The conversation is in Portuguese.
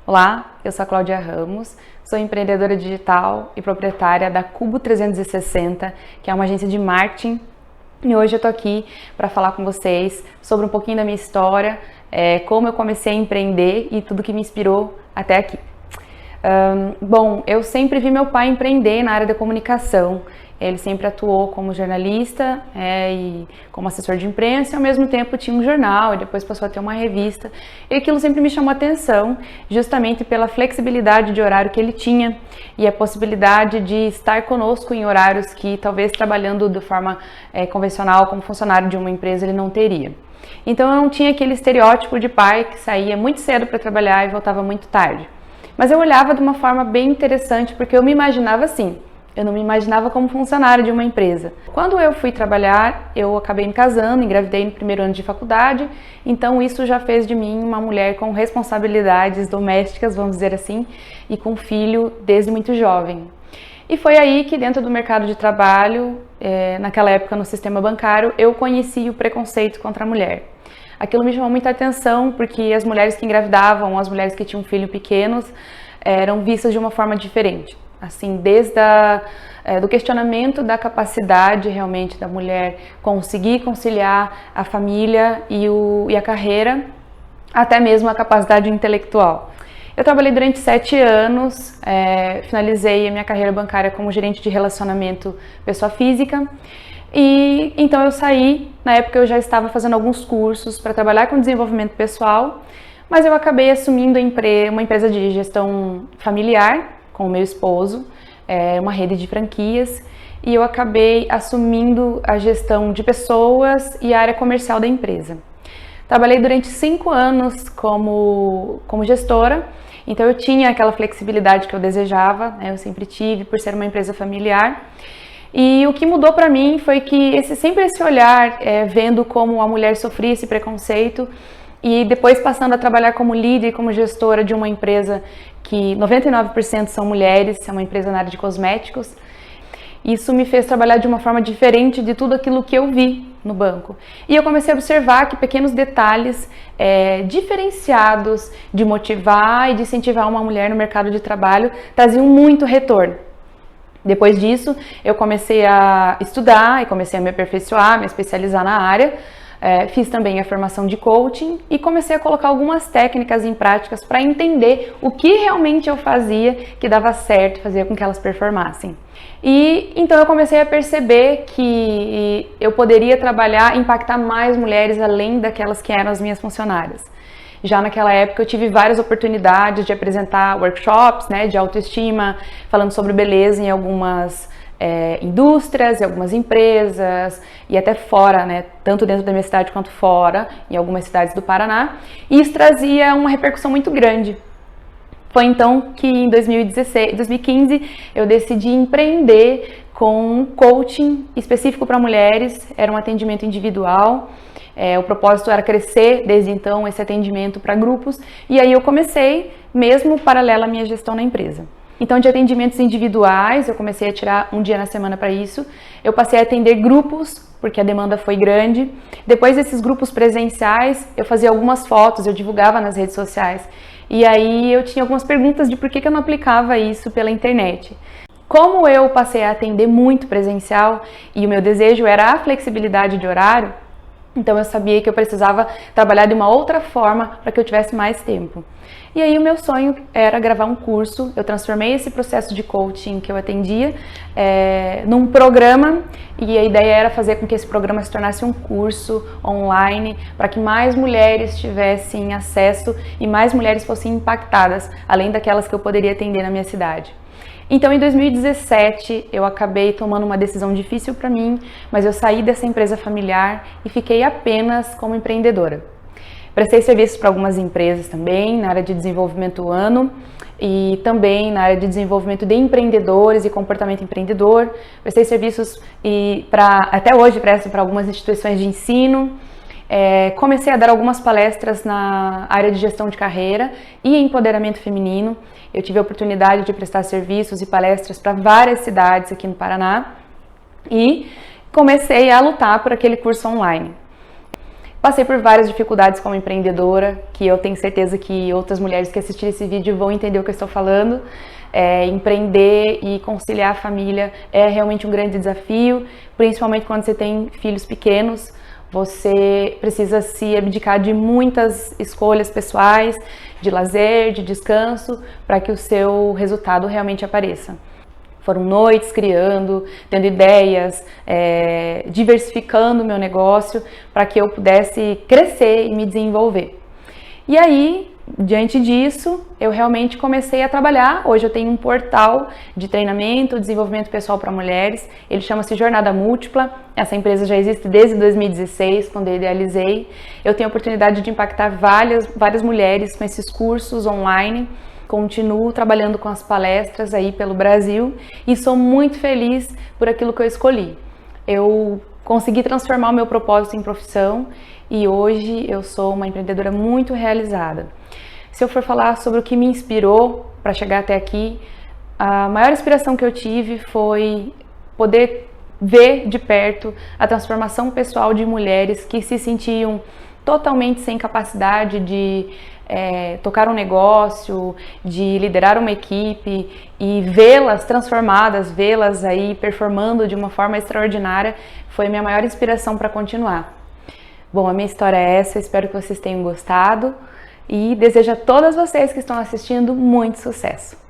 Olá, eu sou a Cláudia Ramos, sou empreendedora digital e proprietária da Cubo 360, que é uma agência de marketing, e hoje eu tô aqui para falar com vocês sobre um pouquinho da minha história, como eu comecei a empreender e tudo que me inspirou até aqui. Bom, eu sempre vi meu pai empreender na área da comunicação. Ele sempre atuou como jornalista e como assessor de imprensa, e ao mesmo tempo tinha um jornal e depois passou a ter uma revista. E aquilo sempre me chamou a atenção, justamente pela flexibilidade de horário que ele tinha e a possibilidade de estar conosco em horários que talvez trabalhando de forma convencional como funcionário de uma empresa ele não teria. Então eu não tinha aquele estereótipo de pai que saía muito cedo para trabalhar e voltava muito tarde. Mas eu olhava de uma forma bem interessante porque eu me imaginava assim. Eu não me imaginava como funcionário de uma empresa. Quando eu fui trabalhar, eu acabei me casando, engravidei no primeiro ano de faculdade, então isso já fez de mim uma mulher com responsabilidades domésticas, vamos dizer assim, e com filho desde muito jovem. E foi aí que dentro do mercado de trabalho, naquela época no sistema bancário, eu conheci o preconceito contra a mulher. Aquilo me chamou muita atenção porque as mulheres que engravidavam, as mulheres que tinham filhos pequenos, eram vistas de uma forma diferente. Assim, desde do questionamento da capacidade realmente da mulher conseguir conciliar a família e a carreira, até mesmo a capacidade intelectual. Eu trabalhei durante 7 anos, finalizei a minha carreira bancária como gerente de relacionamento pessoa física, e então eu saí, na época eu já estava fazendo alguns cursos para trabalhar com desenvolvimento pessoal, mas eu acabei assumindo uma empresa de gestão familiar, com o meu esposo, uma rede de franquias, e eu acabei assumindo a gestão de pessoas e a área comercial da empresa. Trabalhei durante 5 anos como gestora, então eu tinha aquela flexibilidade que eu desejava, eu sempre tive, por ser uma empresa familiar. E o que mudou para mim foi que sempre esse olhar, vendo como a mulher sofria esse preconceito, e depois passando a trabalhar como líder, como gestora de uma empresa que 99% são mulheres, é uma empresa na área de cosméticos. Isso me fez trabalhar de uma forma diferente de tudo aquilo que eu vi no banco. E eu comecei a observar que pequenos detalhes diferenciados de motivar e de incentivar uma mulher no mercado de trabalho traziam muito retorno. Depois disso, eu comecei a estudar e comecei a me aperfeiçoar, me especializar na área. Fiz também a formação de coaching e comecei a colocar algumas técnicas em práticas para entender o que realmente eu fazia que dava certo, fazia com que elas performassem. E então eu comecei a perceber que eu poderia trabalhar, impactar mais mulheres além daquelas que eram as minhas funcionárias. Já naquela época eu tive várias oportunidades de apresentar workshops, de autoestima, falando sobre beleza em algumas indústrias, em algumas empresas e até fora, tanto dentro da minha cidade quanto fora, em algumas cidades do Paraná, e isso trazia uma repercussão muito grande. Foi então que em 2015 eu decidi empreender com um coaching específico para mulheres, era um atendimento individual. O propósito era crescer desde então esse atendimento para grupos, e aí eu comecei mesmo paralela à minha gestão na empresa. Então, de atendimentos individuais, eu comecei a tirar um dia na semana para isso. Eu passei a atender grupos, porque a demanda foi grande. Depois desses grupos presenciais, eu fazia algumas fotos, eu divulgava nas redes sociais. E aí eu tinha algumas perguntas de por que eu não aplicava isso pela internet. Como eu passei a atender muito presencial e o meu desejo era a flexibilidade de horário, então eu sabia que eu precisava trabalhar de uma outra forma para que eu tivesse mais tempo. E aí o meu sonho era gravar um curso. Eu transformei esse processo de coaching que eu atendia num programa, e a ideia era fazer com que esse programa se tornasse um curso online para que mais mulheres tivessem acesso e mais mulheres fossem impactadas, além daquelas que eu poderia atender na minha cidade. Então, em 2017, eu acabei tomando uma decisão difícil para mim, mas eu saí dessa empresa familiar e fiquei apenas como empreendedora. Prestei serviços para algumas empresas também, na área de desenvolvimento humano e também na área de desenvolvimento de empreendedores e comportamento empreendedor. Prestei serviços até hoje presto para algumas instituições de ensino. Comecei a dar algumas palestras na área de gestão de carreira e empoderamento feminino. Eu tive a oportunidade de prestar serviços e palestras para várias cidades aqui no Paraná e comecei a lutar por aquele curso online. Passei por várias dificuldades como empreendedora, que eu tenho certeza que outras mulheres que assistirem esse vídeo vão entender o que eu estou falando. Empreender e conciliar a família é realmente um grande desafio, principalmente quando você tem filhos pequenos. Você precisa se abdicar de muitas escolhas pessoais, de lazer, de descanso, para que o seu resultado realmente apareça. Foram noites criando, tendo ideias, diversificando o meu negócio para que eu pudesse crescer e me desenvolver. E aí, diante disso, eu realmente comecei a trabalhar. Hoje eu tenho um portal de treinamento, desenvolvimento pessoal para mulheres. Ele chama-se Jornada Múltipla. Essa empresa já existe desde 2016, quando eu idealizei. Eu tenho a oportunidade de impactar várias mulheres com esses cursos online. Continuo trabalhando com as palestras aí pelo Brasil e sou muito feliz por aquilo que eu escolhi. Eu consegui transformar o meu propósito em profissão e hoje eu sou uma empreendedora muito realizada. Se eu for falar sobre o que me inspirou para chegar até aqui, a maior inspiração que eu tive foi poder ver de perto a transformação pessoal de mulheres que se sentiam totalmente sem capacidade de tocar um negócio, de liderar uma equipe e vê-las transformadas, vê-las aí performando de uma forma extraordinária, foi a minha maior inspiração para continuar. Bom, a minha história é essa, eu espero que vocês tenham gostado e desejo a todas vocês que estão assistindo muito sucesso.